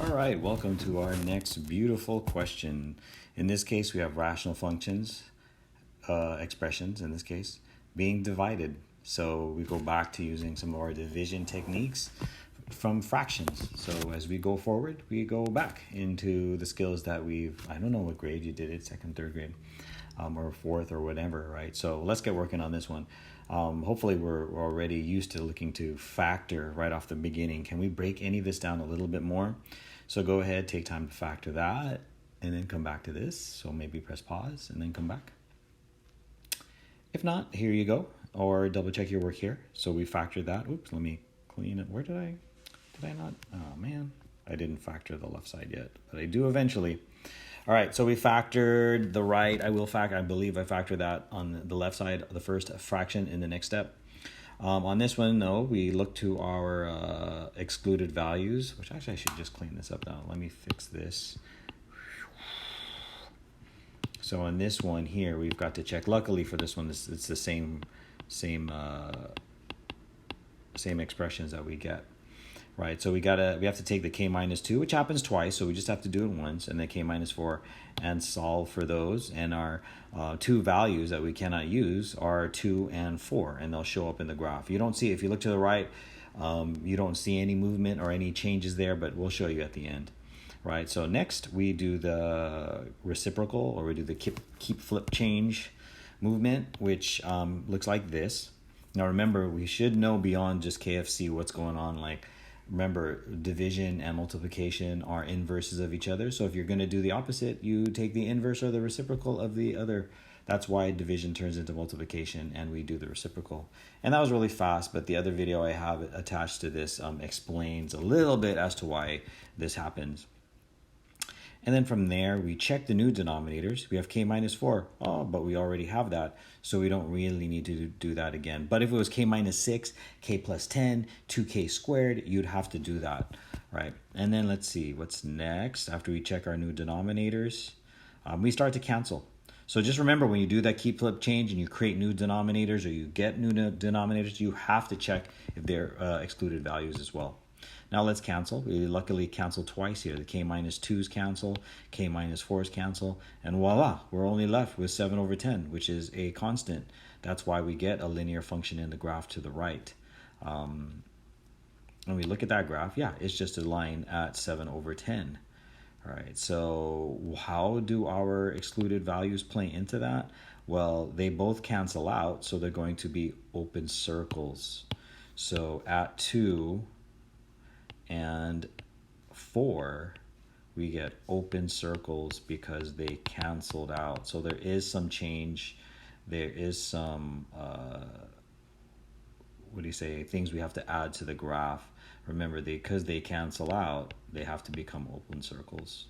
All right, welcome to our next beautiful question. In this case, we have rational functions, expressions in this case, being divided. So we go back to using some of our division techniques from fractions. So as we go forward, we go back into the skills that I don't know what grade you did it, second, third grade, or fourth or whatever, right? So let's get working on this one. Hopefully we're already used to looking to factor right off the beginning. Can we break any of this down a little bit more? So go ahead, take time to factor that, and then come back to this. So maybe press pause and then come back. If not, here you go. Or double check your work here. So we factored that. Oops, let me clean it. Where did I not? Oh man, I didn't factor the left side yet, but I do eventually. All right, so we factored the right. I believe I factored that on the left side, the first fraction in the next step. On this one, no, we look to our excluded values, which actually I should just clean this up now. Let me fix this. So on this one here, we've got to check. Luckily for this one, it's the same expressions that we get. Right, so we have to take the k minus 2, which happens twice, so we just have to do it once, and then k minus 4, and solve for those. And our two values that we cannot use are 2 and 4, and they'll show up in the graph. You don't see, if you look to the right, you don't see any movement or any changes there, but we'll show you at the end. Right, so next we do the reciprocal, or we do the keep flip change movement, which looks like this. Now remember, we should know beyond just KFC what's going on. Like, remember, division and multiplication are inverses of each other. So if you're going to do the opposite, you take the inverse or the reciprocal of the other. That's why division turns into multiplication, and we do the reciprocal. And that was really fast, but the other video I have attached to this explains a little bit as to why this happens. And then from there, we check the new denominators. We have k minus 4. Oh, but we already have that, so we don't really need to do that again. But if it was k minus 6, k plus 10, 2k squared, you'd have to do that, right? And then let's see, what's next? After we check our new denominators, we start to cancel. So just remember, when you do that keep flip change and you create new denominators or you get new denominators, you have to check if they're excluded values as well. Now let's cancel. We luckily cancel twice here. The k minus 2's cancel, k minus 4's cancel, and voila, we're only left with 7 over 10, which is a constant. That's why we get a linear function in the graph to the right. When we look at that graph, yeah, it's just a line at 7 over 10. All right, so how do our excluded values play into that? Well, they both cancel out, so they're going to be open circles. So at 2 and 4, we get open circles because they canceled out. So there is some change. There is some, things we have to add to the graph. Remember, because they cancel out, they have to become open circles.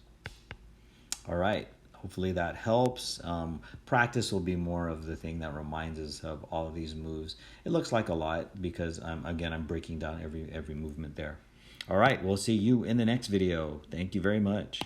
All right. Hopefully that helps. Practice will be more of the thing that reminds us of all of these moves. It looks like a lot because, I'm breaking down every movement there. All right, we'll see you in the next video. Thank you very much.